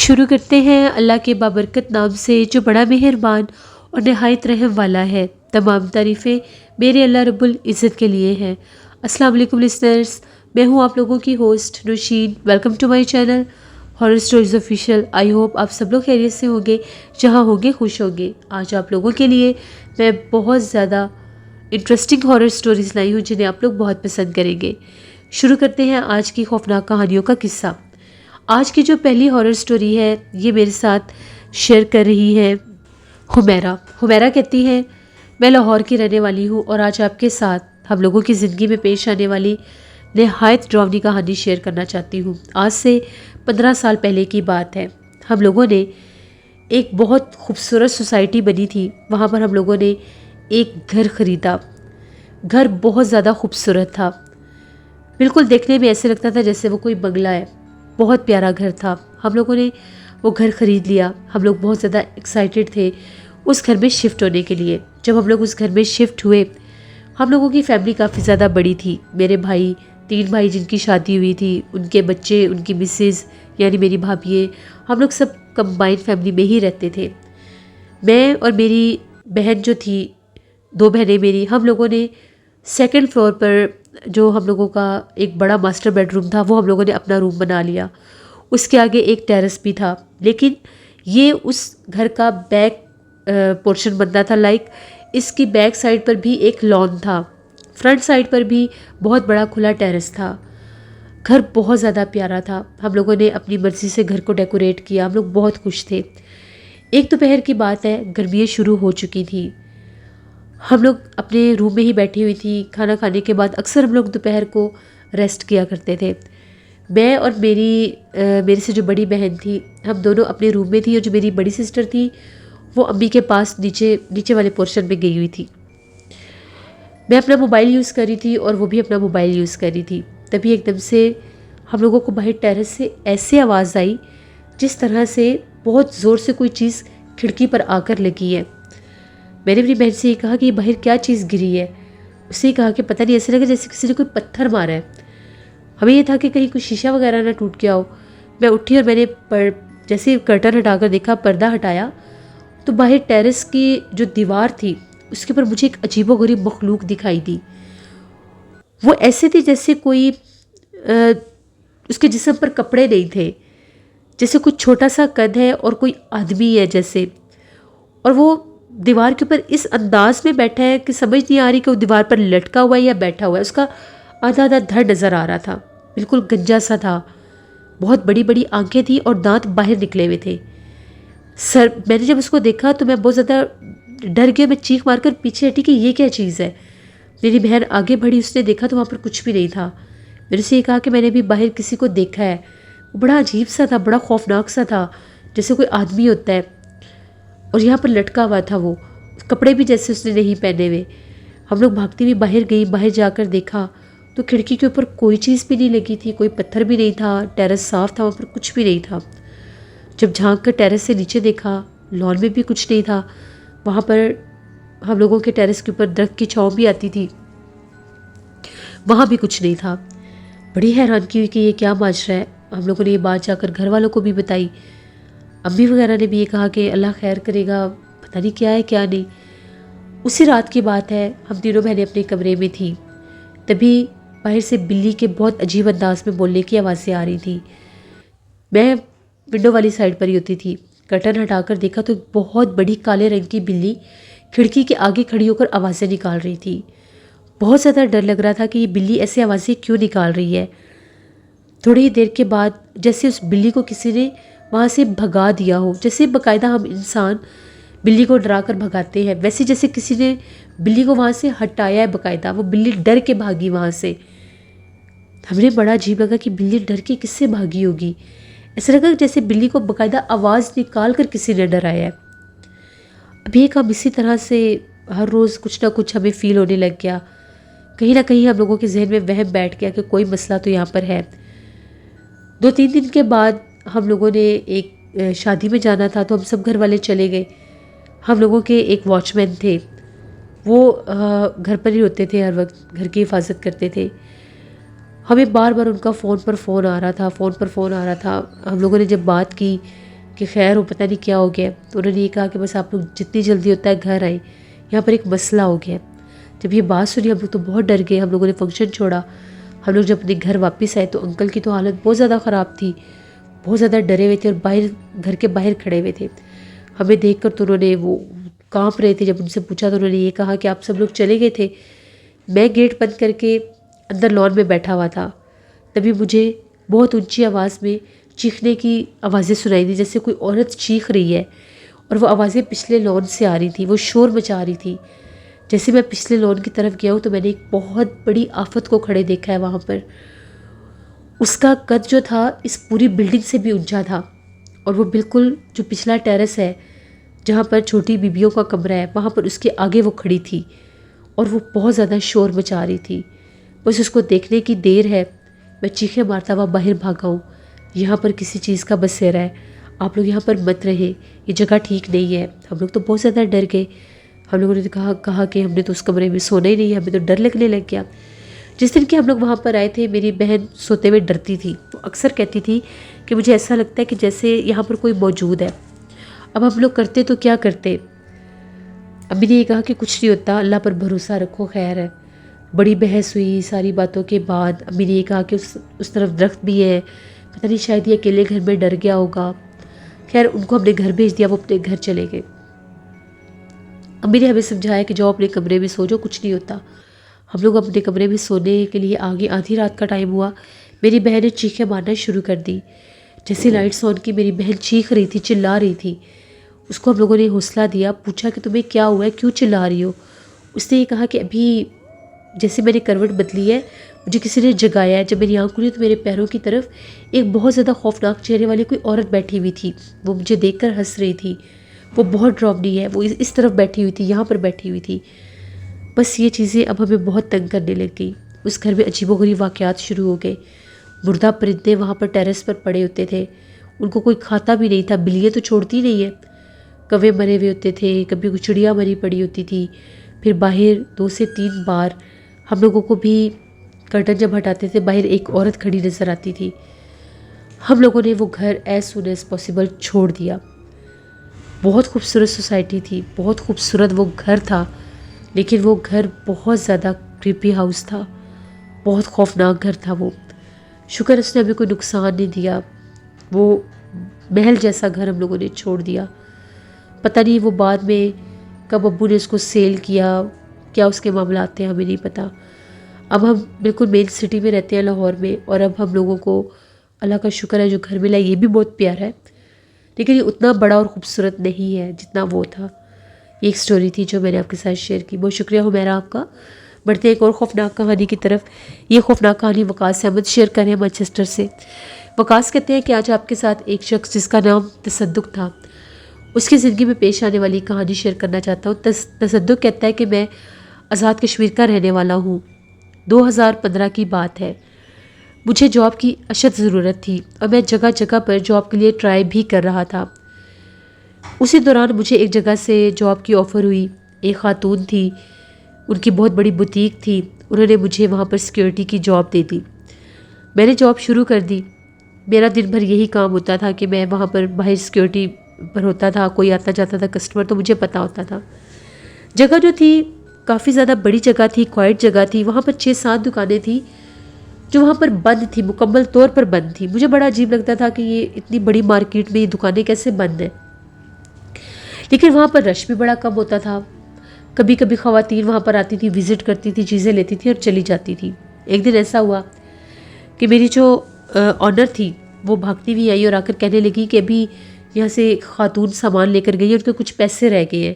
شروع کرتے ہیں اللہ کے بابرکت نام سے جو بڑا مہربان اور نہایت رحم والا ہے۔ تمام تعریفیں میرے اللہ رب العزت کے لیے ہیں۔ السلام علیکم لسنرز، میں ہوں آپ لوگوں کی host Nausheen. Welcome to my channel horror stories official. I hope آپ سب لوگ خیریت سے ہوں گے، جہاں ہوں گے خوش ہوں گے۔ آج آپ لوگوں کے لیے میں بہت زیادہ انٹرسٹنگ ہارر سٹوریز لائی ہوں جنہیں آپ لوگ بہت پسند کریں گے۔ شروع کرتے ہیں آج کی خوفناک کہانیوں کا قصہ۔ آج کی جو پہلی ہارر سٹوری ہے یہ میرے ساتھ شیئر کر رہی ہے حمیرہ کہتی ہے، میں لاہور کی رہنے والی ہوں اور آج آپ کے ساتھ ہم لوگوں کی زندگی میں پیش آنے والی نہایت ڈراؤنی کہانی شیئر کرنا چاہتی ہوں۔ آج سے 15 سال پہلے کی بات ہے۔ ہم لوگوں نے ایک بہت خوبصورت سوسائٹی بنی تھی، وہاں پر ہم لوگوں نے ایک گھر خریدا۔ گھر بہت زیادہ خوبصورت تھا، بالکل دیکھنے میں ایسے لگتا تھا جیسے وہ کوئی بنگلہ ہے۔ بہت پیارا گھر تھا۔ ہم لوگوں نے وہ گھر خرید لیا۔ ہم لوگ بہت زیادہ ایکسائٹیڈ تھے اس گھر میں شفٹ ہونے کے لیے۔ جب ہم لوگ اس گھر میں شفٹ ہوئے، ہم لوگوں کی فیملی کافی زیادہ بڑی تھی۔ میرے بھائی، 3 بھائی جن کی شادی ہوئی تھی، ان کے بچے، ان کی مسز یعنی میری بھابھی، ہم لوگ سب کمبائن فیملی میں ہی رہتے تھے۔ میں اور میری بہن جو تھی، 2 بہنیں میری، ہم لوگوں نے 2nd فلور پر جو ہم لوگوں کا ایک بڑا ماسٹر بیڈ روم تھا وہ ہم لوگوں نے اپنا روم بنا لیا۔ اس کے آگے ایک ٹیرس بھی تھا، لیکن یہ اس گھر کا بیک پورشن بنتا تھا، اس کی بیک سائڈ پر بھی ایک لان تھا، فرنٹ سائڈ پر بھی بہت بڑا کھلا ٹیرس تھا۔ گھر بہت زیادہ پیارا تھا۔ ہم لوگوں نے اپنی مرضی سے گھر کو ڈیکوریٹ کیا، ہم لوگ بہت خوش تھے۔ ایک دوپہر کی بات ہے، گرمیاں شروع ہو چکی تھی۔ ہم لوگ اپنے روم میں ہی بیٹھی ہوئی تھی۔ کھانا کھانے کے بعد اکثر ہم لوگ دوپہر کو ریسٹ کیا کرتے تھے۔ میں اور میرے سے جو بڑی بہن تھی، ہم دونوں اپنے روم میں تھی، اور جو میری بڑی سسٹر تھی وہ امی کے پاس نیچے والے پورشن میں گئی ہوئی تھی۔ میں اپنا موبائل یوز کر رہی تھی اور وہ بھی اپنا موبائل یوز کر رہی تھی۔ تبھی ایک دم سے ہم لوگوں کو باہر ٹیرس سے ایسے آواز آئی جس طرح سے بہت زور سے کوئی چیز کھڑکی پر آ کر لگی ہے۔ میں نے اپنی بہن سے یہ کہا کہ یہ باہر کیا چیز گری ہے؟ اس نے کہا کہ پتہ نہیں، ایسے لگا جیسے کسی نے کوئی پتھر مارا ہے۔ ہمیں یہ تھا کہ کہیں کوئی شیشہ وغیرہ نہ ٹوٹ گیا ہو۔ میں اٹھی اور میں نے جیسے کرٹن ہٹا کر دیکھا، پردہ ہٹایا، تو باہر ٹیرس کی جو دیوار تھی اس کے اوپر مجھے ایک عجیب و غریب مخلوق دکھائی دی۔ وہ ایسے تھی جیسے کوئی اس کے جسم پر کپڑے نہیں تھے، جیسے کوئی چھوٹا سا قد ہے اور کوئی آدمی ہے جیسے، اور وہ دیوار کے اوپر اس انداز میں بیٹھا ہے کہ سمجھ نہیں آ رہی کہ وہ دیوار پر لٹکا ہوا ہے یا بیٹھا ہوا ہے۔ اس کا آدھا آدھا دھڑ نظر آ رہا تھا، بالکل گنجا سا تھا، بہت بڑی بڑی آنکھیں تھیں اور دانت باہر نکلے ہوئے تھے۔ میں نے جب اس کو دیکھا تو میں بہت زیادہ ڈر گیا۔ میں چیخ مار کر پیچھے ہٹی کہ یہ کیا چیز ہے۔ میری بہن آگے بڑھی، اس نے دیکھا تو وہاں پر کچھ بھی نہیں تھا۔ میں نے اسے یہ کہا کہ میں نے بھی باہر کسی کو دیکھا ہے، وہ بڑا عجیب سا تھا، بڑا خوفناک سا تھا، جیسے کوئی آدمی ہوتا ہے، اور یہاں پر لٹکا ہوا تھا، وہ کپڑے بھی جیسے اس نے نہیں پہنے ہوئے۔ ہم لوگ بھاگتی ہوئی باہر گئی، باہر جا کر دیکھا تو کھڑکی کے اوپر کوئی چیز بھی نہیں لگی تھی، کوئی پتھر بھی نہیں تھا، ٹیرس صاف تھا، وہاں پر کچھ بھی نہیں تھا۔ جب جھانک کر ٹیرس سے نیچے دیکھا، لان میں بھی کچھ نہیں تھا۔ وہاں پر ہم لوگوں کے ٹیرس کے اوپر درخت کی چھاؤں بھی آتی تھی، وہاں بھی کچھ نہیں تھا۔ بڑی حیرانگی ہوئی کہ یہ کیا ماجرا ہے۔ ہم لوگوں نے یہ بات جا کر گھر والوں کو بھی بتائی۔ امی وغیرہ نے بھی یہ کہا کہ اللہ خیر کرے گا، پتہ نہیں کیا ہے کیا نہیں۔ اسی رات کی بات ہے، ہم تینوں بہنیں اپنے کمرے میں تھیں، تبھی باہر سے بلی کے بہت عجیب انداز میں بولنے کی آوازیں آ رہی تھیں۔ میں ونڈو والی سائڈ پر ہی ہوتی تھی۔ کرٹن ہٹا کر دیکھا تو بہت بڑی کالے رنگ کی بلی کھڑکی کے آگے کھڑی ہو کر آوازیں نکال رہی تھی۔ بہت زیادہ ڈر لگ رہا تھا کہ یہ بلی ایسے آوازیں کیوں نکال رہی ہے۔ تھوڑی ہی دیر کے بعد جیسے اس بلی کو کسی نے وہاں سے بھگا دیا ہو، جیسے باقاعدہ ہم انسان بلی کو ڈرا کر بھگاتے ہیں، ویسے جیسے کسی نے بلی کو وہاں سے ہٹایا ہے باقاعدہ، وہ بلی ڈر کے بھاگی وہاں سے۔ ہمیں بڑا عجیب لگا کہ بلی ڈر کے کس سے بھاگی ہوگی۔ ایسا لگا جیسے بلی کو باقاعدہ آواز نکال کر کسی نے ڈرایا ہے۔ اب ایک ہم اسی طرح سے ہر روز کچھ نہ کچھ ہمیں فیل ہونے لگ گیا، کہیں نہ کہیں ہم لوگوں کے ذہن میں وہم بیٹھ گیا کہ کوئی مسئلہ تو یہاں پر ہے۔ 2-3 دن کے بعد ہم لوگوں نے ایک شادی میں جانا تھا، تو ہم سب گھر والے چلے گئے۔ ہم لوگوں کے ایک واچ مین تھے، وہ گھر پر ہی ہوتے تھے، ہر وقت گھر کی حفاظت کرتے تھے۔ ہمیں بار بار ان کا فون پر فون آ رہا تھا۔ ہم لوگوں نے جب بات کی کہ خیر ہو، پتہ نہیں کیا ہو گیا. تو انہوں نے یہ کہا کہ بس آپ لوگ جتنی جلدی ہوتا ہے گھر آئیں، یہاں پر ایک مسئلہ ہو گیا. جب یہ بات سنی ہم لوگ تو بہت ڈر گئے. ہم لوگوں نے فنکشن چھوڑا. ہم لوگ جب اپنے گھر واپس آئے تو انکل کی تو حالت بہت زیادہ خراب تھی، بہت زیادہ ڈرے ہوئے تھے اور گھر کے باہر کھڑے ہوئے تھے. ہمیں دیکھ کر تو انہوں نے وہ کانپ رہے تھے. جب ان سے پوچھا تو انہوں نے یہ کہا کہ آپ سب لوگ چلے گئے تھے، میں گیٹ بند کر کے اندر لان میں بیٹھا ہوا تھا. تبھی مجھے بہت اونچی آواز میں چیخنے کی آوازیں سنائی دی، جیسے کوئی عورت چیخ رہی ہے، اور وہ آوازیں پچھلے لان سے آ رہی تھی، وہ شور مچا رہی تھی. جیسے میں پچھلے لان کی طرف گیا ہوں تو میں نے ایک بہت بڑی آفت کو کھڑے دیکھا ہے وہاں پر. اس کا قد جو تھا اس پوری بلڈنگ سے بھی اونچا تھا، اور وہ بالکل جو پچھلا ٹیرس ہے جہاں پر چھوٹی بیبیوں کا کمرہ ہے وہاں پر اس کے آگے وہ کھڑی تھی، اور وہ بہت زیادہ شور مچا رہی تھی. بس اس کو دیکھنے کی دیر ہے، میں چیخیں مارتا ہوا باہر بھاگا ہوں. یہاں پر کسی چیز کا بسیرا ہے، آپ لوگ یہاں پر مت رہے، یہ جگہ ٹھیک نہیں ہے. ہم لوگ تو بہت زیادہ ڈر گئے. ہم لوگوں نے کہا کہ ہم نے تو اس کمرے میں سونا ہی نہیں ہے، ہمیں تو ڈر لگنے لگ گیا. جس دن کہ ہم لوگ وہاں پر آئے تھے میری بہن سوتے ہوئے ڈرتی تھی. وہ اکثر کہتی تھی کہ مجھے ایسا لگتا ہے کہ جیسے یہاں پر کوئی موجود ہے. اب ہم لوگ کرتے تو کیا کرتے. امی نے یہ کہا کہ کچھ نہیں ہوتا، اللہ پر بھروسہ رکھو، خیر ہے. بڑی بحث ہوئی. ساری باتوں کے بعد امی نے یہ کہا کہ اس طرف درخت بھی ہے، پتہ نہیں شاید یہ اکیلے گھر میں ڈر گیا ہوگا. خیر ان کو ہم نے گھر بھیج دیا، وہ اپنے گھر چلے گئے. امی نے ہمیں سمجھایا کہ جاؤ اپنے کمرے میں سو جاؤ، کچھ نہیں ہوتا. ہم لوگ اپنے کمرے میں سونے کے لیے آگے. آدھی رات کا ٹائم ہوا، میری بہن نے چیخیں مارنا شروع کر دی. جیسے لائٹس آن کی میری بہن چیخ رہی تھی، چلا رہی تھی. اس کو ہم لوگوں نے حوصلہ دیا، پوچھا کہ تمہیں کیا ہوا ہے، کیوں چلا رہی ہو. اس نے یہ کہا کہ ابھی جیسے میں نے کروٹ بدلی ہے مجھے کسی نے جگایا ہے. جب میری آنکھ کھلی تو میرے پیروں کی طرف ایک بہت زیادہ خوفناک چہرے والی کوئی عورت بیٹھی ہوئی تھی. وہ مجھے دیکھ کر ہنس رہی تھی. وہ بہت ڈراؤنی ہے. وہ اس طرف بیٹھی ہوئی تھی، یہاں پر بیٹھی ہوئی تھی. بس یہ چیزیں اب ہمیں بہت تنگ کرنے لگ گئی. اس گھر میں عجیب و غریب واقعات شروع ہو گئے. مردہ پرندے وہاں پر ٹیرس پر پڑے ہوتے تھے، ان کو کوئی کھاتا بھی نہیں تھا. بلیاں تو چھوڑتی نہیں ہیں. کوے مرے ہوئے ہوتے تھے، کبھی کوئی چڑیا مری پڑی ہوتی تھی. پھر باہر 2 سے 3 بار ہم لوگوں کو بھی کرٹن جب ہٹاتے تھے باہر ایک عورت کھڑی نظر آتی تھی. ہم لوگوں نے وہ گھر ایز سون ایز پاسبل چھوڑ دیا. بہت خوبصورت سوسائٹی تھی، بہت خوبصورت وہ گھر تھا، لیکن وہ گھر بہت زیادہ کریپی ہاؤس تھا، بہت خوفناک گھر تھا وہ. شکر اس نے ہمیں کوئی نقصان نہیں دیا. وہ محل جیسا گھر ہم لوگوں نے چھوڑ دیا. پتہ نہیں وہ بعد میں کب ابو نے اس کو سیل کیا، کیا اس کے معاملات تھے، ہمیں نہیں پتہ. اب ہم بالکل مین سٹی میں رہتے ہیں لاہور میں، اور اب ہم لوگوں کو اللہ کا شکر ہے جو گھر ملا یہ بھی بہت پیارا ہے، لیکن یہ اتنا بڑا اور خوبصورت نہیں ہے جتنا وہ تھا. یہ ایک سٹوری تھی جو میں نے آپ کے ساتھ شیئر کی. بہت شکریہ ہو میرا آپ کا. بڑھتے ایک اور خوفناک کہانی کی طرف. یہ خوفناک کہانی وقاص احمد شیئر کر رہے ہیں مانچسٹر سے. وقاص کہتے ہیں کہ آج آپ کے ساتھ ایک شخص جس کا نام تصدق تھا، اس کی زندگی میں پیش آنے والی کہانی شیئر کرنا چاہتا ہوں. تصدق کہتا ہے کہ میں آزاد کشمیر کا رہنے والا ہوں. 2015 کی بات ہے. مجھے جاب کی اشد ضرورت تھی اور میں جگہ جگہ پر جاب کے لیے ٹرائی بھی کر رہا تھا. اسی دوران مجھے ایک جگہ سے جاب کی آفر ہوئی. ایک خاتون تھی، ان کی بہت بڑی بوتیک تھی. انہوں نے مجھے وہاں پر سیکیورٹی کی جاب دے دی. میں نے جاب شروع کر دی. میرا دن بھر یہی کام ہوتا تھا کہ میں وہاں پر باہر سیکیورٹی پر ہوتا تھا. کوئی آتا جاتا تھا کسٹمر تو مجھے پتہ ہوتا تھا. جگہ جو تھی کافی زیادہ بڑی جگہ تھی، کوائٹ جگہ تھی. وہاں پر 6-7 دکانیں تھیں جو وہاں پر بند تھی، مکمل طور پر بند تھی. مجھے بڑا عجیب لگتا تھا کہ یہ اتنی بڑی مارکیٹ میں یہ دکانیں کیسے بند ہیں. لیکن وہاں پر رش بھی بڑا کم ہوتا تھا. کبھی کبھی خواتین وہاں پر آتی تھی، وزٹ کرتی تھی، چیزیں لیتی تھی اور چلی جاتی تھی. ایک دن ایسا ہوا کہ میری جو آنر تھی وہ بھاگتی ہوئی آئی اور آ کر کہنے لگی کہ ابھی یہاں سے ایک خاتون سامان لے کر گئی ہے، ان کے کچھ پیسے رہ گئے ہیں.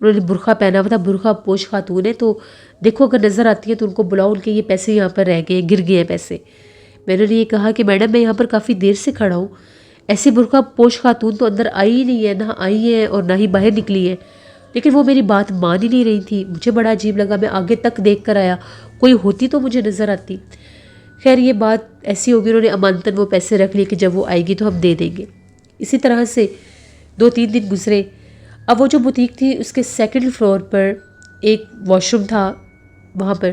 انہوں نے برقع پہنا ہوا تھا، برقع پوش خاتون ہے، تو دیکھو اگر نظر آتی ہے تو ان کو بلاؤ، ان کے یہ پیسے یہاں پر رہ گئے ہیں، گر گئے ہیں پیسے. میں نے یہ کہا کہ میڈم میں یہاں پر کافی دیر سے کھڑا ہوں، ایسی برقع پوش خاتون تو اندر آئی ہی نہیں ہے، نہ آئی ہے اور نہ ہی باہر نکلی ہے. لیکن وہ میری بات مان ہی نہیں رہی تھی. مجھے بڑا عجیب لگا. میں آگے تک دیکھ کر آیا، کوئی ہوتی تو مجھے نظر آتی. خیر یہ بات ایسی ہوگی، انہوں نے امانتاً وہ پیسے رکھ لیے کہ جب وہ آئے گی تو ہم دے دیں گے. اسی طرح سے 2-3 دن گزرے. اب وہ جو بوتیک تھی اس کے 2nd فلور پر ایک واش روم تھا. وہاں پر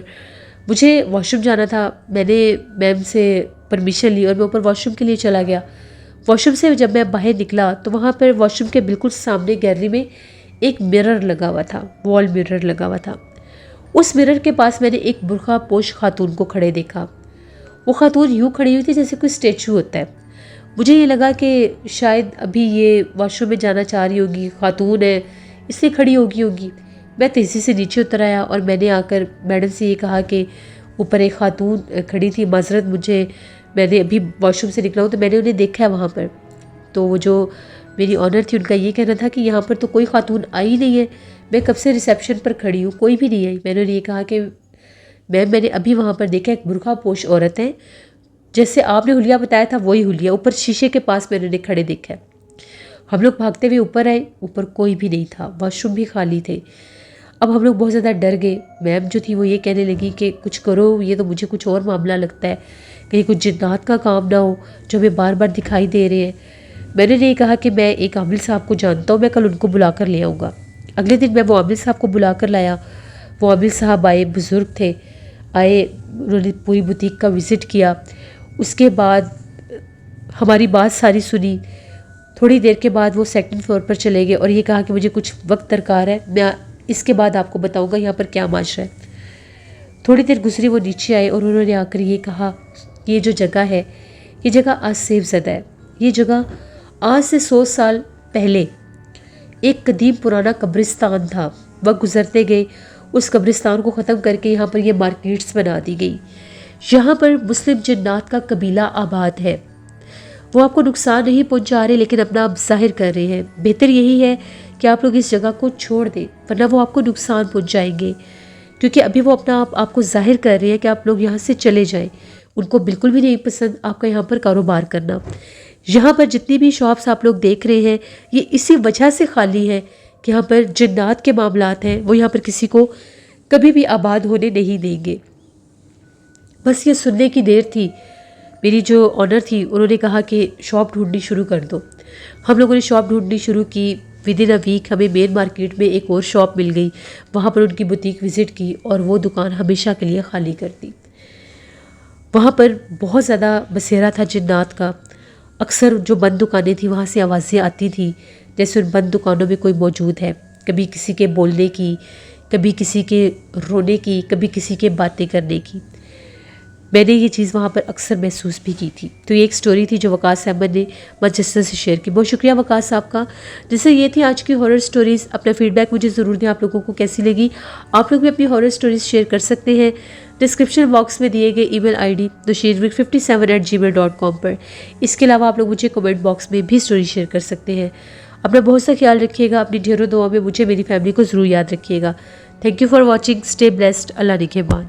مجھے واش روم جانا تھا. میں نے میم سے پرمیشن لی اور میں اوپر واش روم کے لیے چلا گیا. واش روم سے جب میں باہر نکلا تو وہاں پر واش روم کے بالکل سامنے گیلری میں ایک مرر لگا ہوا تھا، وال مرر لگا ہوا تھا۔ اس مرر کے پاس میں نے ایک برقع پوش خاتون کو کھڑے دیکھا۔ وہ خاتون یوں کھڑی ہوئی تھی جیسے کوئی اسٹیچو ہوتا ہے۔ مجھے یہ لگا کہ شاید ابھی یہ واش روم میں جانا چاہ رہی ہوگی، خاتون ہے اس لیے کھڑی ہوگی۔ میں تیزی سے نیچے اتر آیا اور میں نے آ کر میڈم سے یہ کہا کہ اوپر ایک خاتون کھڑی تھی، معذرت میں نے ابھی واش روم سے نکلا ہوں تو میں نے انہیں دیکھا ہے وہاں پر۔ تو وہ جو میری آنر تھی ان کا یہ کہنا تھا کہ یہاں پر تو کوئی خاتون آئی نہیں ہے، میں کب سے ریسیپشن پر کھڑی ہوں، کوئی بھی نہیں آئی۔ میں نے یہ کہا کہ میم میں نے ابھی وہاں پر دیکھا ایک برقع پوش عورت ہے، جیسے آپ نے حلیہ بتایا تھا وہی حلیہ، اوپر شیشے کے پاس میں نے کھڑے دیکھا ہے۔ ہم لوگ بھاگتے ہوئے اوپر آئے، اوپر کوئی بھی نہیں تھا، واش روم بھی خالی تھے۔ اب ہم لوگ بہت زیادہ ڈر گئے۔ میم جو تھی وہ یہ کہنے لگی کہ کچھ کرو، یہ تو مجھے کچھ اور معاملہ لگتا ہے، کہیں کچھ جنات کا کام نہ ہو جو ہمیں بار بار دکھائی دے رہے ہیں۔ میں نے یہ کہا کہ میں ایک عامل صاحب کو جانتا ہوں، میں کل ان کو بلا کر لے آؤں گا۔ اگلے دن میں وہ عامل صاحب کو بلا کر لایا۔ وہ عامل صاحب آئے، بزرگ تھے، آئے، انہوں نے پوری بوتیک کا وزٹ کیا۔ اس کے بعد ہماری بات ساری سنی۔ تھوڑی دیر کے بعد وہ سیکنڈ فلور پر چلے گئے اور یہ کہا کہ مجھے کچھ وقت درکار ہے، میں اس کے بعد آپ کو بتاؤں گا یہاں پر کیا معاشرہ ہے۔ تھوڑی دیر گزری، وہ نیچے آئے اور انہوں نے آ کر یہ کہا کہ یہ جو جگہ ہے یہ جگہ آج سیف زدہ ہے۔ یہ جگہ آج سے 100 سال پہلے ایک قدیم پرانا قبرستان تھا۔ وقت گزرتے گئے، اس قبرستان کو ختم کر کے یہاں پر یہ مارکیٹس بنا دی گئی۔ یہاں پر مسلم جنات کا قبیلہ آباد ہے۔ وہ آپ کو نقصان نہیں پہنچا رہے لیکن اپنا آپ ظاہر کر رہے ہیں۔ بہتر یہی ہے کہ آپ لوگ اس جگہ کو چھوڑ دیں، ورنہ وہ آپ کو نقصان پہنچائیں گے، کیونکہ ابھی وہ اپنا آپ کو ظاہر کر رہے ہیں کہ آپ لوگ یہاں سے چلے جائیں۔ ان کو بالکل بھی نہیں پسند آپ کا یہاں پر کاروبار کرنا۔ یہاں پر جتنی بھی شاپس آپ لوگ دیکھ رہے ہیں یہ اسی وجہ سے خالی ہے کہ یہاں پر جنات کے معاملات ہیں، وہ یہاں پر کسی کو کبھی بھی آباد ہونے نہیں دیں گے۔ بس یہ سننے کی دیر تھی۔ میری جو آنر تھی انہوں نے کہا کہ شاپ ڈھونڈنی شروع کر دو۔ ہم لوگوں نے شاپ ڈھونڈنی شروع کی۔ ودن اے ویک ہمیں مین مارکیٹ میں ایک اور شاپ مل گئی، وہاں پر ان کی بوتیک وزٹ کی اور وہ دکان ہمیشہ کے لیے خالی کر دی۔ وہاں پر بہت زیادہ بسیرا تھا جنات کا۔ اکثر جو بند دکانیں تھیں وہاں سے آوازیں آتی تھیں جیسے ان بند دکانوں میں کوئی موجود ہے، کبھی کسی کے بولنے کی، کبھی کسی کے رونے کی، کبھی کسی کے باتیں کرنے کی۔ میں نے یہ چیز وہاں پر اکثر محسوس بھی کی تھی۔ تو یہ ایک سٹوری تھی جو وقاص احمد نے مانچسٹر سے شیئر کی۔ بہت شکریہ وقاص صاحب کا۔ جیسے یہ تھی آج کی ہارر سٹوریز۔ اپنا فیڈ بیک مجھے ضرور دیں، آپ لوگوں کو کیسی لگی۔ آپ لوگ بھی اپنی ہارر سٹوریز شیئر کر سکتے ہیں ڈسکرپشن باکس میں دیے گئے ای میل آئی ڈی nushirwig57@gmail.com پر۔ اس کے علاوہ آپ لوگ مجھے کمنٹ باکس میں بھی سٹوری شیئر کر سکتے ہیں۔ اپنا بہت سا خیال رکھیے گا، اپنی ڈھیروں دعا میں مجھے میری فیملی کو ضرور یاد رکھیے گا۔ Thank you for watching, stay blessed, Allah نگہبان۔